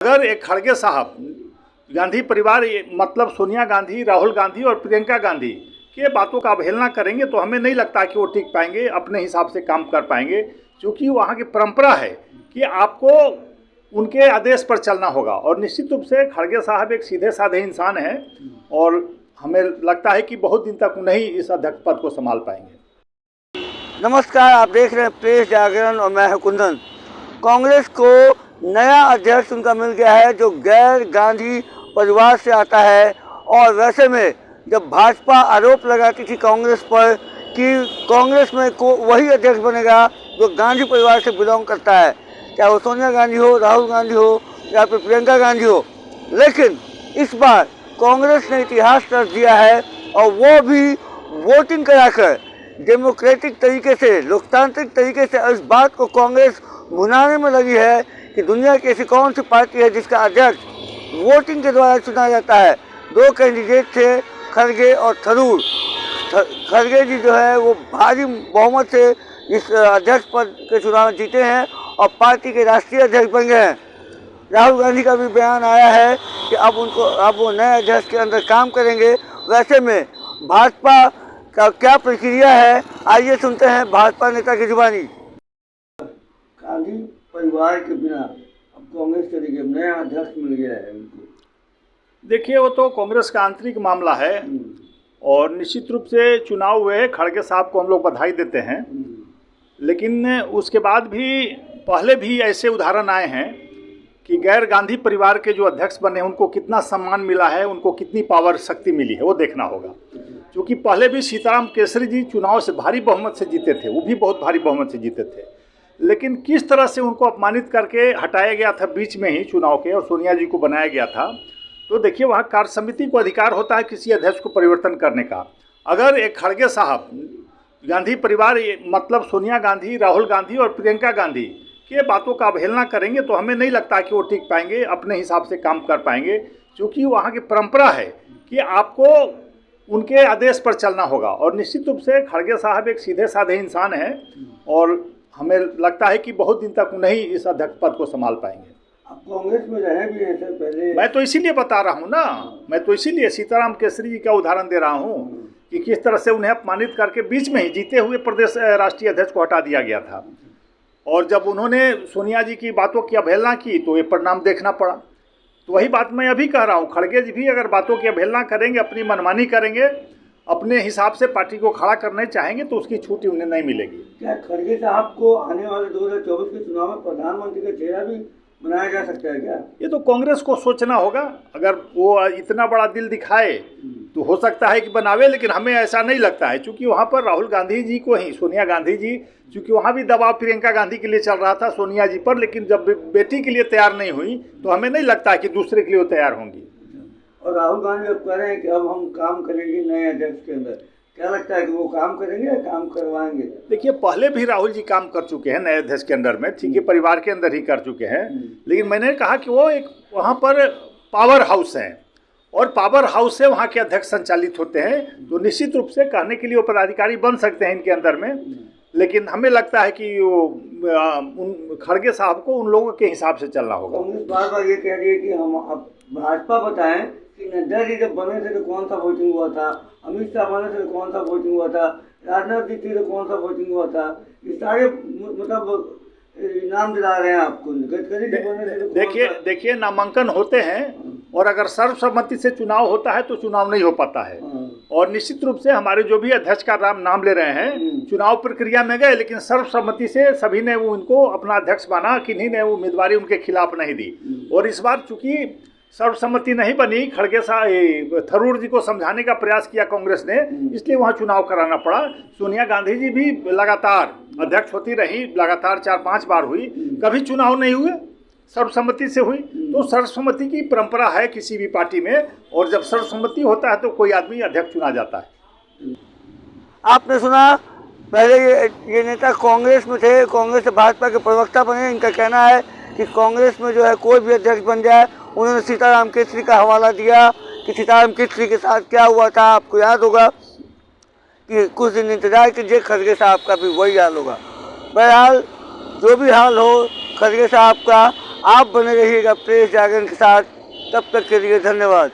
अगर एक खड़गे साहब गांधी परिवार मतलब सोनिया गांधी, राहुल गांधी और प्रियंका गांधी के बातों का अवहेलना करेंगे तो हमें नहीं लगता कि वो टिक पाएंगे, अपने हिसाब से काम कर पाएंगे। क्योंकि वहाँ की परंपरा है कि आपको उनके आदेश पर चलना होगा। और निश्चित रूप से खड़गे साहब एक सीधे साधे इंसान हैं और हमें लगता है कि बहुत दिन तक नहीं इस अध्यक्ष पद को संभाल पाएंगे। नमस्कार, आप देख रहे हैं प्रेस जागरण और मैं हूं कुंदन। कांग्रेस को नया अध्यक्ष उनका मिल गया है जो गैर गांधी परिवार से आता है। और वैसे में जब भाजपा आरोप लगाती थी कांग्रेस पर कि कांग्रेस में को वही अध्यक्ष बनेगा जो गांधी परिवार से बिलोंग करता है, चाहे वो सोनिया गांधी हो, राहुल गांधी हो या फिर प्रियंका गांधी हो, लेकिन इस बार कांग्रेस ने इतिहास रच दिया है और वो भी वोटिंग कराकर डेमोक्रेटिक तरीके से, लोकतांत्रिक तरीके से इस बात को कांग्रेस भुनाने में लगी है कि दुनिया की ऐसी कौन सी पार्टी है जिसका अध्यक्ष वोटिंग के द्वारा चुना जाता है। दो कैंडिडेट थे, खड़गे और थरूर। खड़गे जी जो है वो भारी बहुमत से इस अध्यक्ष पद के चुनाव जीते हैं और पार्टी के राष्ट्रीय अध्यक्ष बन गए हैं। राहुल गांधी का भी बयान आया है कि अब वो नए अध्यक्ष के अंदर काम करेंगे। वैसे में भाजपा का क्या प्रक्रिया है, आइए सुनते हैं भाजपा नेता की जुबानी। गांधी परिवार के बिना अब कांग्रेस के नया अध्यक्ष मिल गया है उनको। देखिए, वो तो कांग्रेस का आंतरिक मामला है और निश्चित रूप से चुनाव हुए खड़गे साहब को हम लोग बधाई देते हैं। लेकिन उसके बाद भी पहले भी ऐसे उदाहरण आए हैं कि गैर गांधी परिवार के जो अध्यक्ष बने उनको कितना सम्मान मिला है, उनको कितनी पावर शक्ति मिली है, वो देखना होगा। क्योंकि पहले भी सीताराम केसरी जी चुनाव से भारी बहुमत से जीते थे, वो भी बहुत भारी बहुमत से जीते थे। लेकिन किस तरह से उनको अपमानित करके हटाया गया था बीच में ही चुनाव के और सोनिया जी को बनाया गया था। तो देखिए, वहाँ कार्य समिति को अधिकार होता है किसी अध्यक्ष को परिवर्तन करने का। अगर एक खड़गे साहब गांधी परिवार मतलब सोनिया गांधी, राहुल गांधी और प्रियंका गांधी के बातों का अवहेलना करेंगे तो हमें नहीं लगता कि वो टिक पाएंगे, अपने हिसाब से काम कर पाएंगे। क्योंकि वहाँ की परंपरा है कि आपको उनके आदेश पर चलना होगा। और निश्चित रूप से खड़गे साहब एक सीधे साधे इंसान हैं और हमें लगता है कि बहुत दिन तक नहीं इस अध्यक्ष पद को संभाल पाएंगे। अब कांग्रेस में रहे भी हैं सर पहले। मैं तो इसीलिए बता रहा हूँ ना, मैं तो इसीलिए सीताराम केसरी जी का उदाहरण दे रहा हूँ कि किस तरह से उन्हें अपमानित करके बीच में ही जीते हुए प्रदेश राष्ट्रीय अध्यक्ष को हटा दिया गया था। और जब उन्होंने सोनिया जी की बातों की अवहेलना की तो ये परिणाम देखना पड़ा। तो वही बात मैं अभी कह रहा हूँ, खड़गे जी भी अगर बातों की अवहेलना करेंगे, अपनी मनमानी करेंगे, अपने हिसाब से पार्टी को खड़ा करने चाहेंगे तो उसकी छूट उन्हें नहीं मिलेगी। क्या खड़गे साहब को आने वाले 2024 के चुनाव में प्रधानमंत्री का चेहरा भी बनाया जा सकता है क्या? ये तो कांग्रेस को सोचना होगा। अगर वो इतना बड़ा दिल दिखाए तो हो सकता है कि बनावे, लेकिन हमें ऐसा नहीं लगता है। क्योंकि वहाँ पर राहुल गांधी जी को ही, सोनिया गांधी जी, क्योंकि वहाँ भी दबाव प्रियंका गांधी के लिए चल रहा था सोनिया जी पर, लेकिन जब बेटी के लिए तैयार नहीं हुई तो हमें नहीं लगता है कि दूसरे के लिए वो तैयार होंगी। और राहुल गांधी अब कह रहे हैं कि अब हम काम करेंगे नए अध्यक्ष के अंदर, क्या लगता है कि वो काम करेंगे या काम करवाएंगे? देखिए, पहले भी राहुल जी काम कर चुके हैं नए अध्यक्ष के अंदर में, ठीक है, परिवार के अंदर ही कर चुके हैं। लेकिन मैंने कहा कि वो एक वहाँ पर पावर हाउस है और पावर हाउस से वहाँ के अध्यक्ष संचालित होते हैं। तो निश्चित रूप से कहने के लिए वो पदाधिकारी बन सकते हैं इनके अंदर में। लेकिन हमें लगता है कि वो उन खड़गे साहब को उन लोगों के हिसाब से चलना होगा। कांग्रेस बार बार ये कह रही है कि हम अब भाजपा बताएं कि नड्डा जी जब बने थे तो कौन सा वोटिंग हुआ था, अमित शाह बने थे तो कौन सा वोटिंग हुआ था, राजनाथ जी थे तो कौन सा वोटिंग हुआ था। ये सारे मतलब इनाम दिला रहे हैं आपको। देखिए, नामांकन होते हैं और अगर सर्वसम्मति से चुनाव होता है तो चुनाव नहीं हो पाता है। और निश्चित रूप से हमारे जो भी अध्यक्ष का नाम ले रहे हैं चुनाव प्रक्रिया में गए, लेकिन सर्वसम्मति से सभी ने वो उनको अपना अध्यक्ष माना, किन्हीं ने वो उम्मीदवारी उनके खिलाफ नहीं दी। और इस बार चूंकि सर्वसम्मति नहीं बनी, खड़गे साहब थरूर जी को समझाने का प्रयास किया कांग्रेस ने, इसलिए वहाँ चुनाव कराना पड़ा। सोनिया गांधी जी भी लगातार अध्यक्ष होती रही, लगातार 4-5 बार हुई, कभी चुनाव नहीं हुए, सर्वसम्मति से हुई। तो सर्वसम्मति की परंपरा है किसी भी पार्टी में, और जब सर्वसम्मति होता है तो कोई आदमी अध्यक्ष चुना जाता है। आपने सुना, पहले ये नेता कांग्रेस में थे, कांग्रेस से भाजपा के प्रवक्ता बने। इनका कहना है कि कांग्रेस में जो है कोई भी अध्यक्ष बन जाए। उन्होंने सीताराम केसरी का हवाला दिया कि सीताराम केसरी के साथ क्या हुआ था। आपको याद होगा कि कुछ दिन इंतजार कीजिए, खड़गे साहब का भी वही हाल होगा। बहरहाल जो भी हाल हो, खड़गे साहब का आप बने रहिएगा प्रेस जागरण के साथ। तब तक के लिए धन्यवाद।